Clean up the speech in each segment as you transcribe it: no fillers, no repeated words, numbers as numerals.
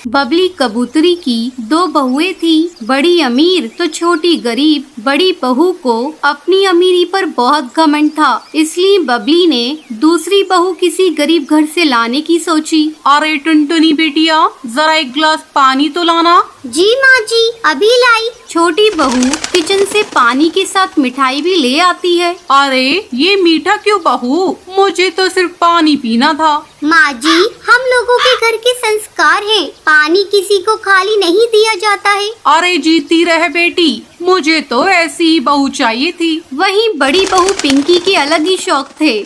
बबली कबूतरी की दो बहुएं थी, बड़ी अमीर तो छोटी गरीब। बड़ी बहू को अपनी अमीरी पर बहुत घमंड था, इसलिए बबली ने दूसरी बहू किसी गरीब घर से लाने की सोची। अरे टुनटुनी बेटिया, जरा एक गिलास पानी तो लाना। जी माँ जी, अभी लाई। छोटी बहू किचन से पानी के साथ मिठाई भी ले आती है। अरे ये मीठा क्यों बहू, मुझे तो सिर्फ पानी पीना था। माँ जी, हम लोगों के घर के संस्कार हैं, पानी किसी को खाली नहीं दिया जाता है। अरे जीती रहे बेटी, मुझे तो ऐसी ही बहू चाहिए थी। वहीं बड़ी बहू पिंकी के अलग ही शौक थे।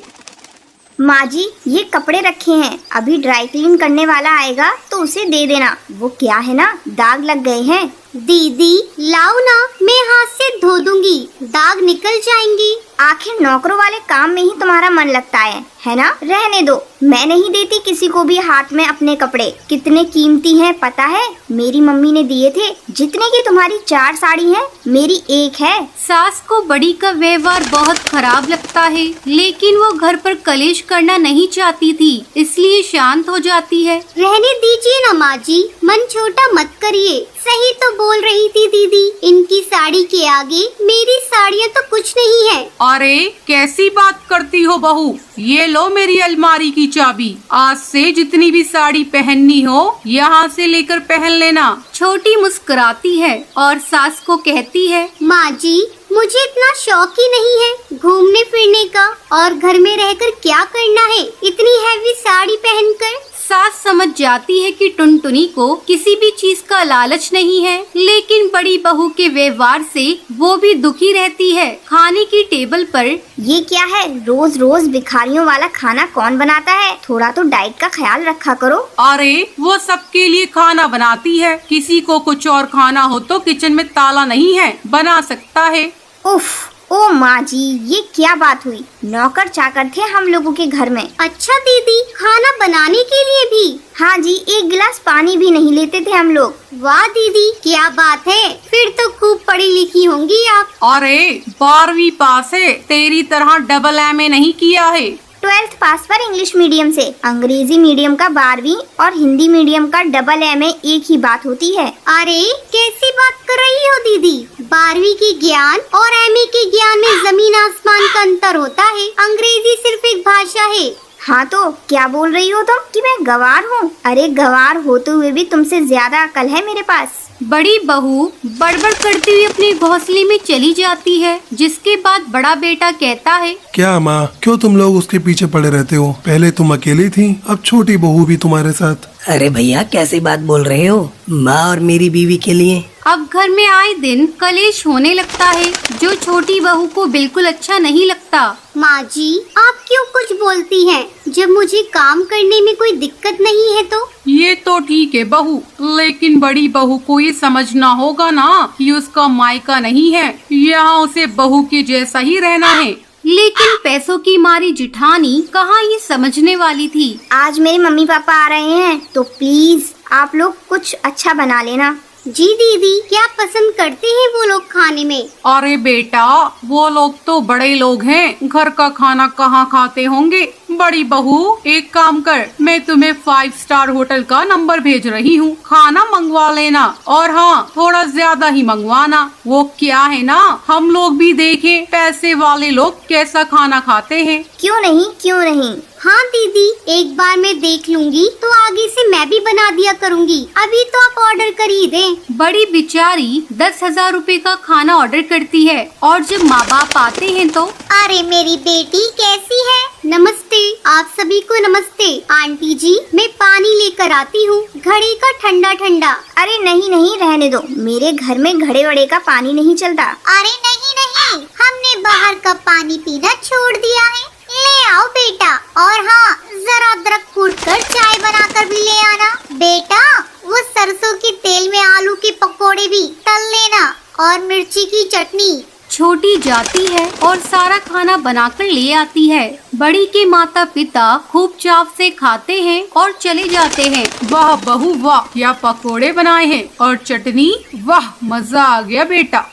माँ जी, ये कपड़े रखे हैं, अभी ड्राई क्लीन करने वाला आएगा तो उसे दे देना। वो क्या है ना, दाग लग गए हैं। दीदी लाओ ना, मैं हाथ से धो दूंगी, दाग निकल जाएंगी। आखिर नौकरों वाले काम में ही तुम्हारा मन लगता है ना? रहने दो, मैं नहीं देती किसी को भी हाथ में अपने कपड़े। कितने कीमती हैं पता है? मेरी मम्मी ने दिए थे। जितने की तुम्हारी 4 साड़ी हैं, मेरी 1 है। सास को बड़ी का व्यवहार बहुत खराब लगता है, लेकिन वो घर पर कलेश करना नहीं चाहती थी, इसलिए शांत हो जाती है। रहने दीजिए ना माँ जी, मन छोटा मत करिए। सही तो बोल रही थी दीदी, इनकी साड़ी के आगे मेरी साड़ियाँ तो कुछ नहीं है। अरे कैसी बात करती हो बहू, ये लो मेरी अलमारी की चाबी। आज से जितनी भी साड़ी पहननी हो यहाँ से लेकर पहन लेना। छोटी मुस्कुराती है और सास को कहती है, माँ जी, मुझे इतना शौक ही नहीं है घूमने फिरने का, और घर में रहकर क्या करना है इतनी हैवी साड़ी पहनकर। सास समझ जाती है कि टुनटुनी को किसी भी चीज का लालच नहीं है, लेकिन बड़ी बहू के व्यवहार से वो भी दुखी रहती है। खाने की टेबल पर ये क्या है, रोज रोज भिखारियों वाला खाना कौन बनाता है? थोड़ा तो डाइट का ख्याल रखा करो। अरे वो सबके लिए खाना बनाती है, किसी को कुछ और खाना हो तो किचन में ताला नहीं है, बना सकता है। उफ, ओ माँ जी, ये क्या बात हुई? नौकर चाकर थे हम लोगों के घर में। अच्छा दीदी, खाना बनाने के लिए भी? हाँ जी, 1 गिलास पानी भी नहीं लेते थे हम लोग। वाह दीदी, क्या बात है, फिर तो खूब पढ़ी लिखी होंगी आप। अरे 12वीं पास है, तेरी तरह डबल MA नहीं किया है। 12th पास पर इंग्लिश मीडियम से। अंग्रेजी मीडियम का 12वीं और हिंदी मीडियम का डबल MA एक ही बात होती है। अरे कैसी बात कर रही हो दीदी? 12वीं की ज्ञान और MA के ज्ञान में जमीन आसमान का अंतर होता है। अंग्रेजी सिर्फ एक भाषा है। हाँ तो क्या बोल रही हो तुम कि मैं गंवार हूँ? अरे गंवार होते हुए भी तुमसे ज्यादा अकल है मेरे पास। बड़ी बहू बड़बड़ करती हुई अपने घोंसले में चली जाती है, जिसके बाद बड़ा बेटा कहता है, क्या माँ, क्यों तुम लोग उसके पीछे पड़े रहते हो? पहले तुम अकेली थी, अब छोटी बहू भी तुम्हारे साथ। अरे भैया, कैसी बात बोल रहे हो? माँ और मेरी बीवी के लिए अब घर में आए दिन कलेश होने लगता है, जो छोटी बहू को बिल्कुल अच्छा नहीं लगता। माँ जी, आप क्यों कुछ बोलती हैं? जब मुझे काम करने में कोई दिक्कत नहीं है तो। ये तो ठीक है बहू, लेकिन बड़ी बहू को ये समझना होगा ना कि उसका मायका नहीं है, यहाँ उसे बहू के जैसा ही रहना है। लेकिन पैसों की मारी जिठानी कहाँ ये समझने वाली थी। आज मेरे मम्मी पापा आ रहे हैं तो प्लीज आप लोग कुछ अच्छा बना लेना। जी दीदी, क्या पसंद करते हैं वो लोग खाने में? अरे बेटा, वो लोग तो बड़े लोग हैं, घर का खाना कहाँ खाते होंगे। बड़ी बहू, एक काम कर, मैं तुम्हें 5 स्टार होटल का नंबर भेज रही हूँ, खाना मंगवा लेना, और हाँ थोड़ा ज्यादा ही मंगवाना। वो क्या है ना, हम लोग भी देखें पैसे वाले लोग कैसा खाना खाते हैं। क्यों नहीं, क्यों नहीं। हाँ दीदी, एक बार मैं देख लूंगी तो आगे से मैं भी बना दिया करूँगी। अभी तो आप ऑर्डर कर ही दें। बड़ी बेचारी 10,000 रुपए का खाना ऑर्डर करती है, और जब माँ बाप आते हैं तो अरे मेरी बेटी कैसी है? नमस्ते, आप सभी को नमस्ते। आंटी जी, मैं पानी लेकर आती हूँ, घड़े का ठंडा ठंडा। अरे नहीं नहीं, रहने दो, मेरे घर में घड़े वड़े का पानी नहीं चलता। अरे नहीं नहीं, हमने बाहर का पानी पीना छोड़ दिया है। ले आओ बेटा, और हाँ जरा अदरक कूट कर चाय बनाकर भी ले आना। बेटा, वो सरसों के तेल में आलू के पकोड़े भी तल लेना, और मिर्ची की चटनी। छोटी जाती है और सारा खाना बनाकर ले आती है। बड़ी के माता पिता खूब चाव से खाते हैं और चले जाते हैं। वाह बहू वाह, क्या पकोड़े बनाए हैं, और चटनी, वाह मजा आ गया बेटा।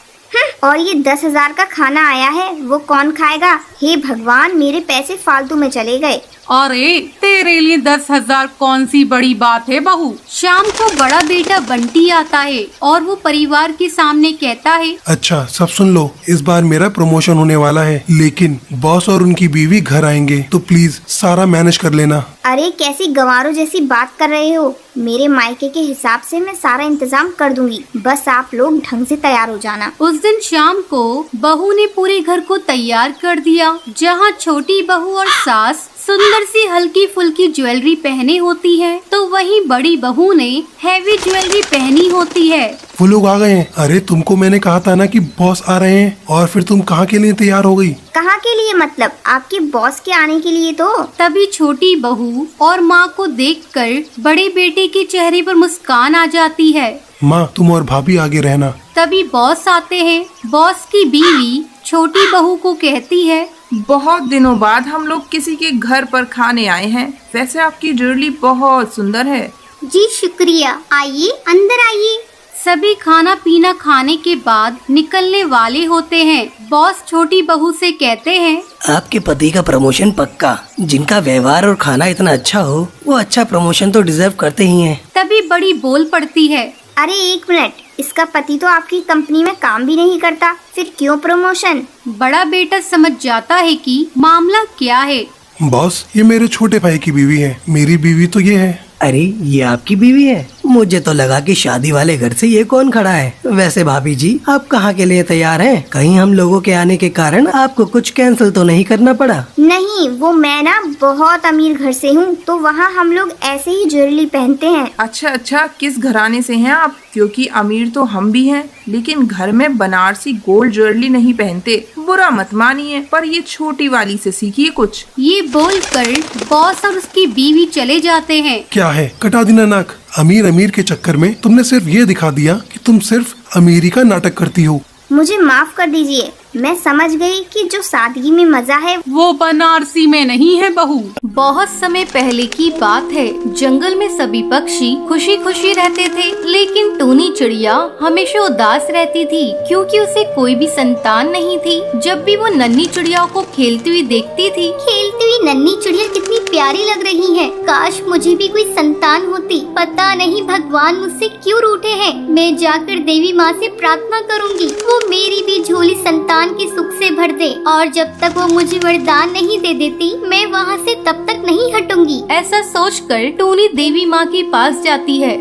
और ये 10,000 का खाना आया है, वो कौन खाएगा? हे भगवान, मेरे पैसे फालतू में चले गए। अरे तेरे लिए 10,000 कौन सी बड़ी बात है बहू। शाम को बड़ा बेटा बंटी आता है और वो परिवार के सामने कहता है, अच्छा सब सुन लो, इस बार मेरा प्रमोशन होने वाला है, लेकिन बॉस और उनकी बीवी घर आएंगे, तो प्लीज सारा मैनेज कर लेना। अरे कैसी गंवारों जैसी बात कर रहे हो? मेरे मायके के हिसाब से मैं सारा इंतजाम कर दूंगी, बस आप लोग ढंग से तैयार हो जाना। उस दिन शाम को बहू ने पूरे घर को तैयार कर दिया। जहाँ छोटी बहू और सास सुंदर सी हल्की फुल्की ज्वेलरी पहने होती है, तो वहीं बड़ी बहू ने हैवी ज्वेलरी पहनी होती है। वो लोग आ गए हैं। अरे तुमको मैंने कहा था ना कि बॉस आ रहे हैं, और फिर तुम कहाँ के लिए तैयार हो गई? कहाँ के लिए मतलब? आपके बॉस के आने के लिए तो। तभी छोटी बहू और माँ को देखकर बड़े बेटे के चेहरे पर मुस्कान आ जाती है। माँ तुम और भाभी आगे रहना। तभी बॉस आते हैं। बॉस की बीवी छोटी बहू को कहती है, बहुत दिनों बाद हम लोग किसी के घर पर खाने आए हैं। वैसे आपकी ज्वेलरी बहुत सुंदर है। जी शुक्रिया, आइए अंदर आइए। सभी खाना पीना खाने के बाद निकलने वाले होते हैं। बॉस छोटी बहू से कहते हैं, आपके पति का प्रमोशन पक्का। जिनका व्यवहार और खाना इतना अच्छा हो, वो अच्छा प्रमोशन तो डिजर्व करते ही हैं। तभी बड़ी बोल पड़ती है, अरे एक मिनट, इसका पति तो आपकी कंपनी में काम भी नहीं करता, फिर क्यों प्रमोशन? बड़ा बेटा समझ जाता है कि मामला क्या है। बॉस ये मेरे छोटे भाई की बीवी है, मेरी बीवी तो ये है। अरे ये आपकी बीवी है? मुझे तो लगा कि शादी वाले घर से ये कौन खड़ा है। वैसे भाभी जी, आप कहाँ के लिए तैयार हैं? कहीं हम लोगों के आने के कारण आपको कुछ कैंसिल तो नहीं करना पड़ा? नहीं, वो मैं ना बहुत अमीर घर से हूँ, तो वहाँ हम लोग ऐसे ही ज्वेलरी पहनते हैं। अच्छा, किस घराने से हैं आप? क्योंकि अमीर तो हम भी हैं, लेकिन घर में बनारसी गोल्ड ज्वेलरी नहीं पहनते। बुरा मत मानिए, पर ये छोटी वाली से सीखिए कुछ। ये बोलकर बॉस और उसकी बीवी चले जाते हैं। क्या है, कटा देना नाक। अमीर के चक्कर में तुमने सिर्फ ये दिखा दिया कि तुम सिर्फ अमीरी का नाटक करती हो। मुझे माफ कर दीजिए, मैं समझ गई कि जो सादगी में मजा है वो बनारसी में नहीं है बहू। बहुत समय पहले की बात है। जंगल में सभी पक्षी खुशी खुशी रहते थे, लेकिन टूनी चिड़िया हमेशा उदास रहती थी, क्योंकि उसे कोई भी संतान नहीं थी। जब भी वो नन्ही चिड़ियाओं को खेलती हुई देखती थी, खेलती हुई नन्ही चिड़िया कितनी प्यारी लग रही है। काश मुझे भी कोई संतान होती। पता नहीं भगवान मुझसे क्यों रूठे हैं। मैं जाकर देवी माँ से प्रार्थना करूँगी, वो मेरी भी झोली संतान के सुख से भर दे, और जब तक वो मुझे वरदान नहीं दे देती, मैं वहाँ से तब तक नहीं हटूंगी। ऐसा सोचकर टूनी देवी माँ के पास जाती है।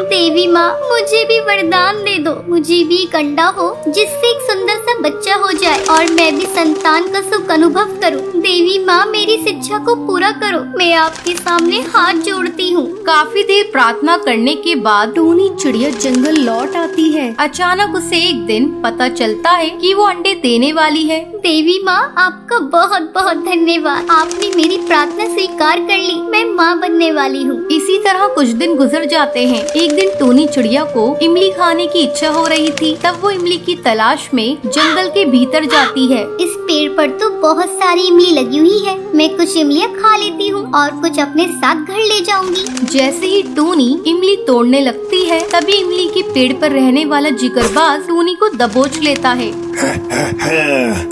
देवी माँ, मुझे भी वरदान दे दो। मुझे भी एक अंडा हो जिससे एक सुंदर सा बच्चा हो जाए, और मैं भी संतान का सुख अनुभव करूं। देवी माँ, मेरी इस इच्छा को पूरा करो। मैं आपके सामने हाथ जोड़ती हूँ। काफी देर प्रार्थना करने के बाद टूनी चिड़िया जंगल लौट आती है। अचानक उसे एक दिन पता चलता है कि वो अंडे देने वाली है। देवी माँ, आपका बहुत बहुत धन्यवाद। आपने मेरी प्रार्थना स्वीकार कर ली। मैं माँ बनने वाली हूँ। इसी तरह कुछ दिन गुजर जाते हैं। एक दिन टूनी चिड़िया को इमली खाने की इच्छा हो रही थी। तब वो इमली की तलाश में जंगल के भीतर जाती है। इस पेड़ पर तो बहुत सारी इमली लगी हुई है। मैं कुछ इमलियाँ खा लेती हूँ और कुछ अपने साथ घर ले जाऊंगी। जैसे ही टूनी इमली तोड़ने लगती है, तभी इमली के पेड़ पर रहने वाला जिगरबाज टूनी को दबोच लेता है।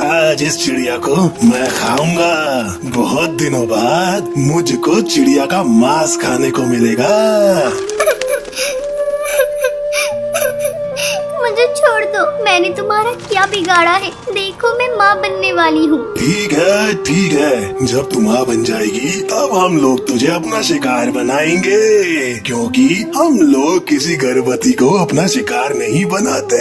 आज इस चिड़िया को मैं खाऊंगा। बहुत दिनों बाद मुझको चिड़िया का मांस खाने को मिलेगा। मुझे छोड़ दो, मैंने तुम्हारा क्या बिगाड़ा है? देखो, मैं माँ बनने वाली हूँ। ठीक है, जब तू माँ बन जाएगी तब हम लोग तुझे अपना शिकार बनाएंगे, क्योंकि हम लोग किसी गर्भवती को अपना शिकार नहीं बनाते।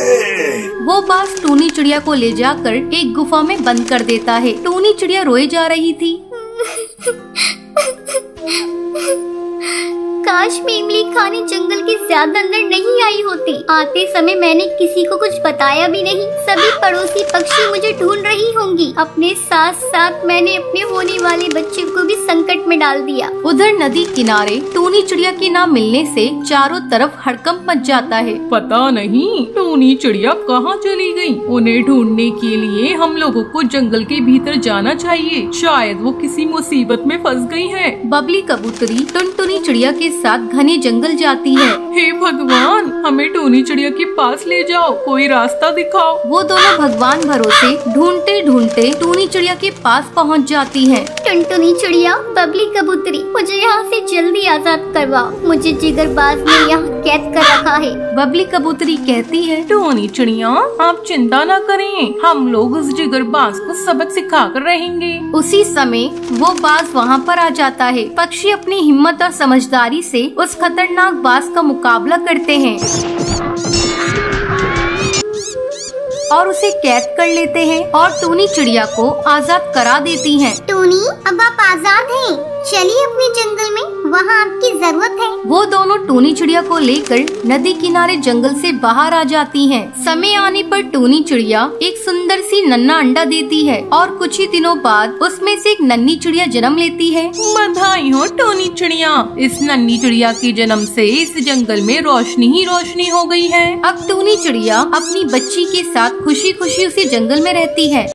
वो बाज टूनी चिड़िया को ले जाकर एक गुफा में बंद कर देता है। टूनी चिड़िया रोए जा रही थी। काश मैं इमली खाने जंगल के ज्यादा अंदर नहीं आई होती। आते समय मैंने किसी को कुछ बताया भी नहीं। सभी पड़ोसी पक्षी मुझे ढूंढ रही होंगी। अपने साथ साथ मैंने अपने होने वाले बच्चे को भी संकट में डाल दिया। उधर नदी किनारे टूनी चिड़िया के ना मिलने से चारों तरफ हड़कंप मच जाता है। पता नहीं टूनी चिड़िया कहाँ चली गई। उन्हें ढूंढने के लिए हम लोगों को जंगल के भीतर जाना चाहिए। शायद वो किसी मुसीबत में फंस गई है। बबली कबूतरी टुनटुनी चिड़िया के साथ घने जंगल जाती है। हे भगवान, हमें टूनी चिड़िया के पास ले जाओ, कोई रास्ता दिखाओ। वो दोनों भगवान भरोसे ढूंढते ढूंढते टूनी चिड़िया के पास पहुंच जाती हैं। टुनटुनी चिड़िया, बबली कबूतरी, मुझे यहाँ से जल्दी आजाद करवाओ। मुझे जिगरबाज ने यहाँ कैद कर रखा है। बबली कबूतरी कहती है, टूनी चिड़िया, आप चिंता न करें, हम लोग उस जिगरबाज को सबक सिखा कर रहेंगे। उसी समय वो बाज वहाँ पर आ जाता है। पक्षी अपनी हिम्मत और समझदारी से उस खतरनाक बाज का मुकाबला करते हैं और उसे कैद कर लेते हैं और टूनी चिड़िया को आजाद करा देती हैं। टूनी, अब आप आजाद हैं। चलिए अपने जंगल में, वहाँ आपकी जरूरत है। वो दोनों टूनी चिड़िया को लेकर नदी किनारे जंगल से बाहर आ जाती हैं। समय आने पर टूनी चिड़िया एक सुंदर सी नन्हा अंडा देती है और कुछ ही दिनों बाद उसमें से एक नन्ही चिड़िया जन्म लेती है। बधाई हो टूनी चिड़िया, इस नन्ही चिड़िया के जन्म से इस जंगल में रोशनी ही रोशनी हो गई है। अब टूनी चिड़िया अपनी बच्ची के साथ खुशी खुशी उसी जंगल में रहती है।